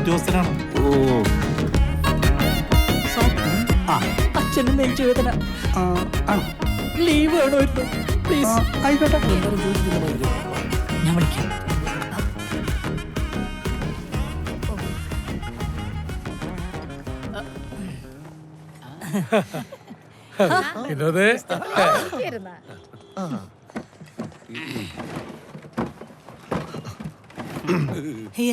ഉദ്യോഗസ്ഥനാണ്. അച്ഛനും നെഞ്ചുവേദന. ലീവ് വേണമായിരുന്നു പ്ലീസ്. ആയിക്കോട്ടെ. ഞാൻ വിളിക്കാം. വിനോദേ,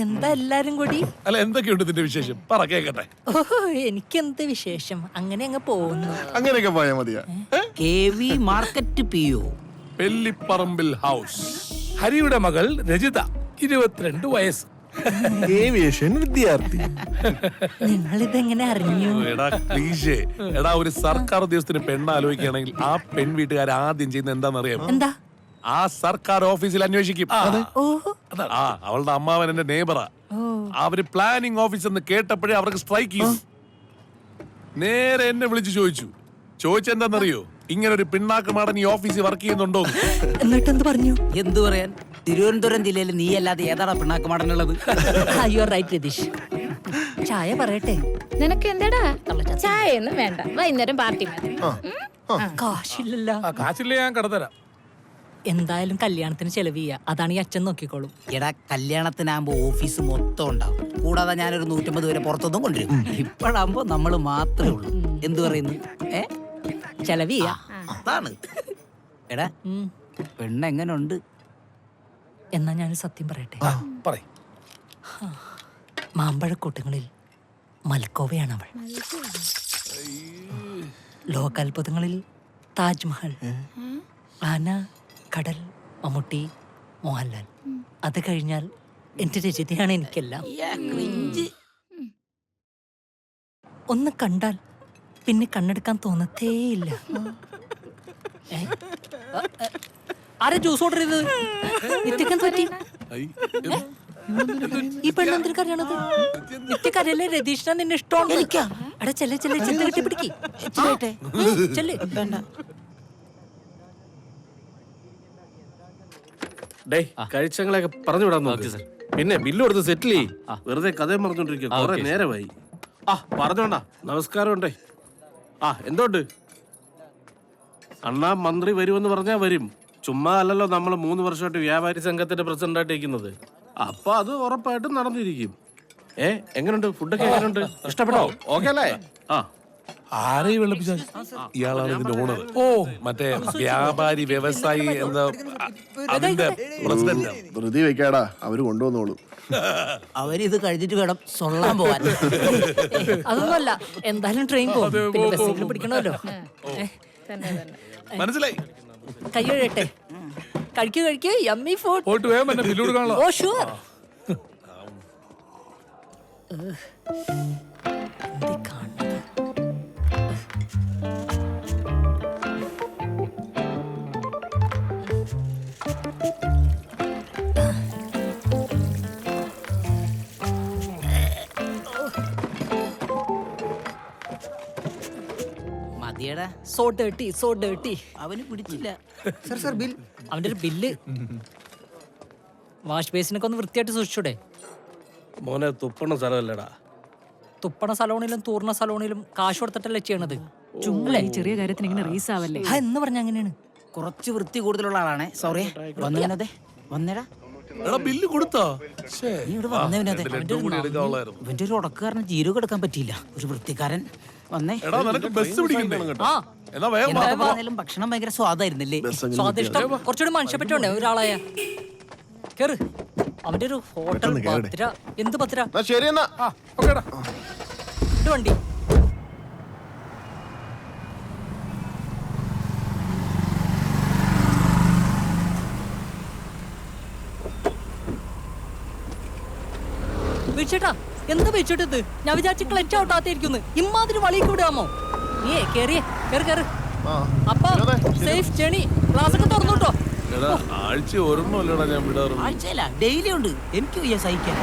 എന്താ എല്ലാരും കൂടി? അല്ല, എന്തൊക്കെയുണ്ട് ഇതിന്റെ വിശേഷം? പറ കേക്കട്ടെ. ഓഹോ, എനിക്കെന്ത് വിശേഷം, അങ്ങനെ അങ്ങ് പോകുന്നു. അങ്ങനെയൊക്കെ പോയാ മതിയാ. KV market PO Pellipparambil house. ഹരിയുടെ മകൾ രജിത, 22 വയസ്സ്. ഏവിയേഷൻ വിദ്യാർത്ഥി. നിങ്ങൾ ഇതെങ്ങനെ അറിഞ്ഞു? എടാ ക്ലീശേ. എടാ, ഒരു സർക്കാർ ഉദ്യോഗസ്ഥന് പെണ്ണ് ആലോചിക്കുകയാണെങ്കിൽ ആ പെൺ വീട്ടുകാർ ആദ്യം ചെയ്യുന്ന എന്താണെന്നറിയാമോ? എന്താ? ആ സർക്കാർ ഓഫീസിൽ അന്വേഷിക്കും. ഓഹോ, അവളുടെ അമ്മാവൻ എന്റെ നെയ്ബറാ. അവര് പ്ലാനിംഗ് ഓഫീസ് എന്ന് കേട്ടപ്പോഴേ അവർക്ക് സ്ട്രൈക്ക് ചെയ്യും. നേരെ എന്നെ വിളിച്ചു ചോദിച്ചെന്താന്നറിയോ? ഇങ്ങനെ ഒരു പിണ്ണാക്കുമാടൻ ഈ ഓഫീസിൽ വർക്ക് ചെയ്യുന്നുണ്ടോ? എന്നിട്ടെന്ത് പറഞ്ഞു? എന്തു പറയാൻ, തിരുവനന്തപുരം ജില്ലയിൽ നീ അല്ലാതെ ഏതാണ് പിണ്ണാക്കുമാടനുള്ളത്? You are right Ratheesh. ചായ പറയട്ടെ? നിനക്ക് എന്താടാ ചായ ഒന്നും വേണ്ട, വൈകുന്നേരം പാർട്ടി മതി. കാശില്ലല്ലോ. കാശില്ല, ഞാൻ കടത്തരാം. എന്തായാലും കല്യാണത്തിന് ചെലവ് ചെയ്യാ, അതാണ് ഈ അച്ഛൻ നോക്കിക്കോളും. എടാ, കല്യാണത്തിനാകുമ്പോ ഓഫീസ് മൊത്തം ഉണ്ടാവും. കൂടാതെ ഞാനൊരു 150 പേരെ പുറത്തൊന്നും കൊണ്ടുവരും. ഇപ്പോഴാകുമ്പോ നമ്മള് മാത്രമേ ഉള്ളൂ. എന്തു പറയുന്നു? ചെലവ് ചെയ്യാ. അതാണ്. എടാ, പെണ്ണ് എങ്ങനുണ്ട്? എന്നാ ഞാൻ സത്യം പറയട്ടെ? പറയ്. മാമ്പഴക്കൂട്ടങ്ങളിൽ മൽക്കോവയാണ് അവൾ. ലോകാത്ഭുതങ്ങളിൽ താജ്മഹൽ, ആന, കടൽ, മമ്മൂട്ടി, മോഹൻലാൽ. അത് കഴിഞ്ഞാൽ എന്റെ രചിതയാണ് എനിക്കെല്ലാം. ഒന്ന് കണ്ടാൽ പിന്നെ കണ്ണെടുക്കാൻ തോന്നത്തേയില്ല. ആരാ ജ്യൂസ് ഓർഡർ ചെയ്തത്? നിത്യക്ക് പറ്റി? ഈ പെണ്ണെന്തിനു കരയണത്? നിത്യക്കരയല്ലേ? രതീഷിനാ നിന്നെ ഇഷ്ടമാണ്. എടാ ചെല്ലെ ചെന്ന് കെട്ടി പിടിക്ക്. ചെല്ല്. കഴിച്ചങ്ങളെയൊക്കെ പറഞ്ഞു വിടാൻ നോക്കി. പിന്നെ ബില്ല് കൊടുത്ത് സെറ്റിൽ ചെയ്യ്. വെറുതെ കഥയും പറഞ്ഞോണ്ടിരിക്കുക, കുറെ നേരമായി. പറഞ്ഞോണ്ടാ. നമസ്കാരം ഉണ്ടേ. എന്തോണ്ട്? അണ്ണാ മന്ത്രി വരുമെന്ന് പറഞ്ഞാ വരും. ചുമ്മാ അല്ലല്ലോ നമ്മൾ 3 വർഷമായിട്ട് വ്യാപാരി സംഘത്തിന്റെ പ്രസിഡന്റ് ആയിട്ട് ഇരിക്കുന്നത്. അപ്പൊ അത് ഉറപ്പായിട്ടും നടന്നിരിക്കും. എങ്ങനെയുണ്ട്? ഫുഡൊക്കെ എങ്ങനെയുണ്ട്? ഇഷ്ടപ്പെട്ടോ? ഓക്കെ അല്ലേ? ആരെയും വെള്ളപ്പിച്ച? ഇയാളാണ് ഇതിന്റെ ഓണർ. മറ്റേ വ്യാപാരി വ്യവസായി എന്താ അതിന്റെ പ്രസിഡന്റ്. ധൃതി വെക്കാടാ, അവര് കൊണ്ടുവന്നോളൂ. അവരിത് കഴിഞ്ഞിട്ട് വേണം സൊള്ളാൻ പോവാൻ. അതൊന്നുമല്ല, എന്തായാലും ട്രെയിൻ പോകും, പിന്നെ ബസ്സിൽ പിടിക്കണമല്ലോ. മനസ്സിലായി. കൈ കഴിയട്ടെ. കഴിക്കൂ, യമ്മി ഫുഡ്. പോയിട്ട് വേഗം എന്നെ ബില്ല് കൊടുക്കാനുള്ള. Oh sure. മതിയടാ. So dirty. അവന് പിടിച്ചില്ല. അവന്റെ ഒരു ബില്ല്. വാഷ് ബേസിനൊക്കെ ഒന്ന് വൃത്തിയായിട്ട് സൂക്ഷിച്ചൂടെ? മോനെ, തുപ്പണ സ്ഥലമല്ലടാ. തുപ്പണ സലോണിലും തൂർണ സലോണിലും കാശ് കൊടുത്തിട്ടല്ലേ ചെയ്യണത്. ചുമ്മാ ഈ ചെറിയ കാര്യത്തിന് ഇങ്ങനെ റീസ് ആവല്ലേ? എന്ന് പറഞ്ഞ അങ്ങനെയാണ്. കുറച്ച് വൃത്തി കൂടുതലുള്ള ആളാണേ. സോറി. വന്നേ വന്നേടാ. ബില്ല് കൊടുത്തോ? നീ ഇവിടെ വന്നേ വിനോദേ. എടുക്കാനുള്ളായിരുന്നു. ഇവന്റെ ഒരു ഉടക്കുകാരന് ജീരകം എടുക്കാൻ പറ്റിയില്ല. ഒരു വൃത്തിക്കാരൻ വന്നേ. എടാ, നിനക്ക് ബസ് പിടിക്കണ്ടേ? എന്നാ വേഗം വാ. എന്തായാലും ഭക്ഷണം ഭയങ്കര സ്വാദായിരുന്നില്ലേ? സ്വാദിഷ്ടം കുറച്ചുകൂടി മനുഷ്യപ്പറ്റുണ്ടേ ഒരാളായ. കേറ്. അവന്റെ ഒരു ഹോട്ടൽ. പത്തിര. എന്ത് പത്തിര? ശരി എന്നാ. വണ്ടി. വീഴ്ചേട്ടാ, എന്താ വീഴ്ചിട്ടത്? ഞാൻ വിചാരിച്ച് ക്ലച്ച് ഔട്ടാത്തിരിക്കുന്നു. ഇമ്മാതിരി വളിക്ക് വിടാമോ? നീ കേറ്. അപ്പൊ സേഫ് ജേണി. ക്ലാസ് ഒക്കെ തുറന്നുട്ടോ. ആഴ്ച ഒരെണ്ണമല്ലടാ ഞാൻ വിടാറുള്ളൂ. ആഴ്ചയല്ല, ഡെയിലി ഉണ്ട്. എനിക്ക് വയ്യ സഹിക്കാൻ.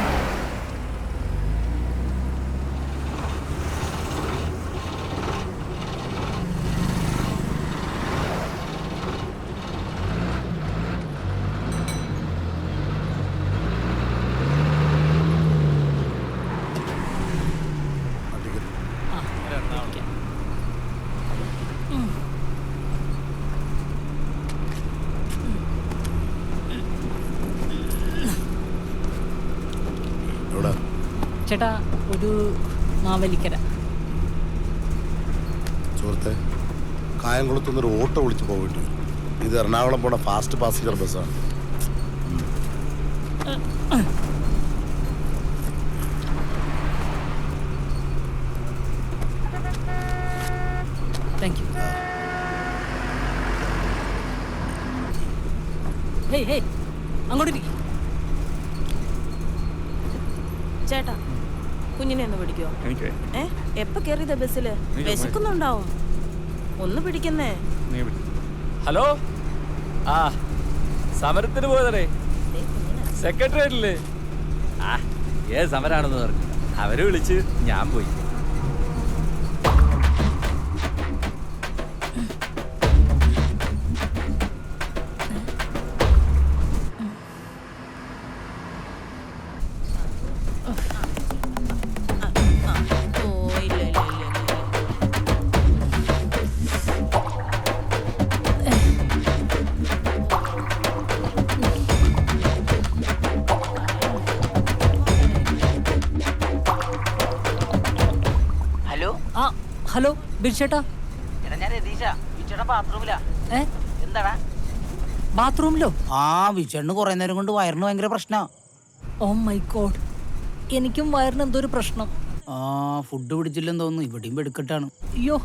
ചേട്ടാ ഒരു മാവലിക്കര. സുഹൃത്തെ, കായംകുളത്തുനിന്നൊരു ഓട്ടോ വിളിച്ച് പോയിട്ട് വരും. ഇത് എറണാകുളം പോണ ഫാസ്റ്റ് പാസഞ്ചർ ബസ്സാണ്. Thank you. ഹേയ് ഹേയ് അങ്ങോട്ട് ഇരിക്ക്. ചേട്ടാ കുഞ്ഞിനെ ഒന്ന് പിടിക്കോ? എപ്പ കേറിയതാ ബസ്സില്? വിശക്കുന്നുണ്ടാവും, ഒന്ന് പിടിക്കുന്നേ. ഹലോ, ആ സമരത്തിന് പോയതേ സെക്രട്ടേറിയറ്റില്. ആ ഏത് സമരാണെന്ന് പറഞ്ഞു, അവര് വിളിച്ച് ഞാൻ പോയി. ഹലോ ആ ഹലോ ബിർച്ചേട്ടാ. എടാ, ഞാൻ രതീഷാ. വിച്ചേട്ടൻ ബാത്റൂമിലാ. ഏ എന്താടാ? ബാത്റൂമിലോ? ആ, വിച്ചേട്ടന് കുറെ നേരം കൊണ്ട് വയറിന് ഭയങ്കര പ്രശ്നാ. ഓ മൈ ഗോഡ്, എനിക്കും വയറിന് എന്തോ ഒരു പ്രശ്നം. ആ, ഫുഡ് പിടിച്ചില്ലെന്ന് തോന്നുന്നു. ഇവിടെയും വെടുക്കെട്ടാണ്. അയ്യോ,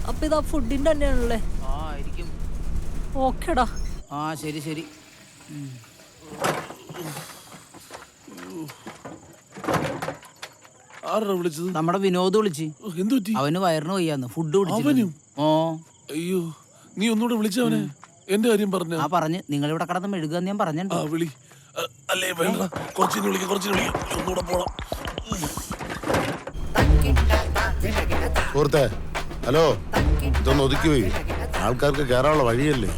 അപ്പൊ ഇതാ ഫുഡിന്റെ തന്നെയാണല്ലേ? ആ, ആയിരിക്കും. ഓക്കേടാ. ആ, ശരി ശരി. ആരാ വിളിച്ചത്? നമ്മുടെ വിനോദ് വിളിച്ച്. എന്തു പറ്റി? അവന് വയറിന് വയ്യാന്ന്. ഫുഡ് അവനും? പിടിച്ചു. ഓ, അയ്യോ, നീ ഒന്നുകൂടെ വിളിച്ചവനെ. എന്റെ കാര്യം പറഞ്ഞ. ആ പറഞ്ഞ് നിങ്ങളിവിടെ കിടന്ന് മെഴുകുക ഞാൻ പറഞ്ഞിട്ടുണ്ട്. ആ വിളി. അല്ലേ വേണ്ട, കുറച്ചിന് വിളിക്കാം, കുറച്ചിന് വിളിക്കാം. ഒന്നുകൂടെ പോണം. സുഹൃത്തെ, ഹലോ, ഇതൊന്ന് ഒതുക്കി പോയി. ആൾക്കാർക്ക് കയറാനുള്ള വഴിയല്ലേ.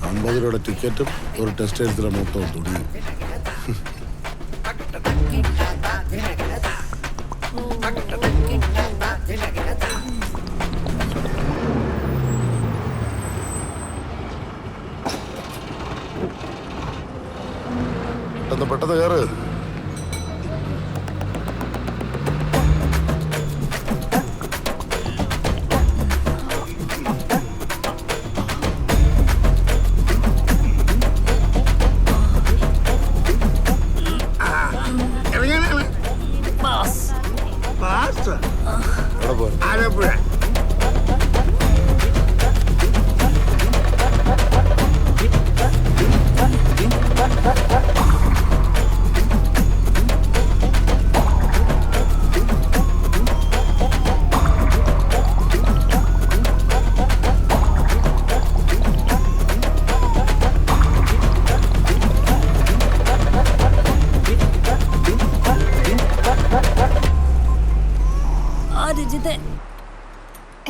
50 രൂപയുടെ ടിക്കറ്റും ഒരു ടെക്സ്റ്റൈൽസിലെ മൊത്തവും തുണിയും. പെട്ടെന്ന് കയറ്. എവിടെ പോ?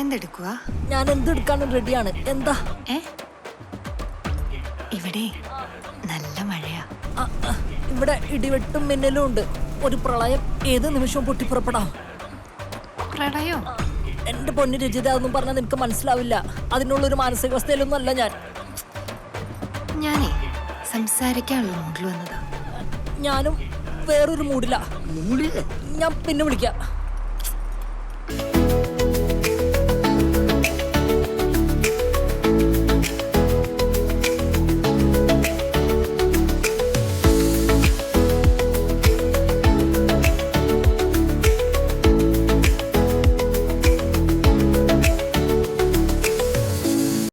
എന്തെടുക്കുക? ഞാൻ എന്തെടുക്കാനും റെഡിയാണ്. എന്താ? ഇവിടെ നല്ല മഴയാ. ഇവിടെ ഇടിവെട്ടും മിന്നലും ഉണ്ട്. ഒരു പ്രളയം ഏത് നിമിഷവും പൊട്ടിപ്പുറപ്പെടാം. പ്രളയോ? എന്റെ പൊന്നു രജിത, അതൊന്നും പറഞ്ഞാൽ നിനക്ക് മനസ്സിലാവില്ല. അതിനുള്ളൊരു മാനസികാവസ്ഥയിലൊന്നും അല്ല ഞാൻ. ഞാനേ സംസാരിക്കാനുള്ള മൂഡിൽ വന്നതാ. ഞാനും വേറൊരു മൂഡിലാ. ഞാൻ പിന്നെ വിളിക്കാം.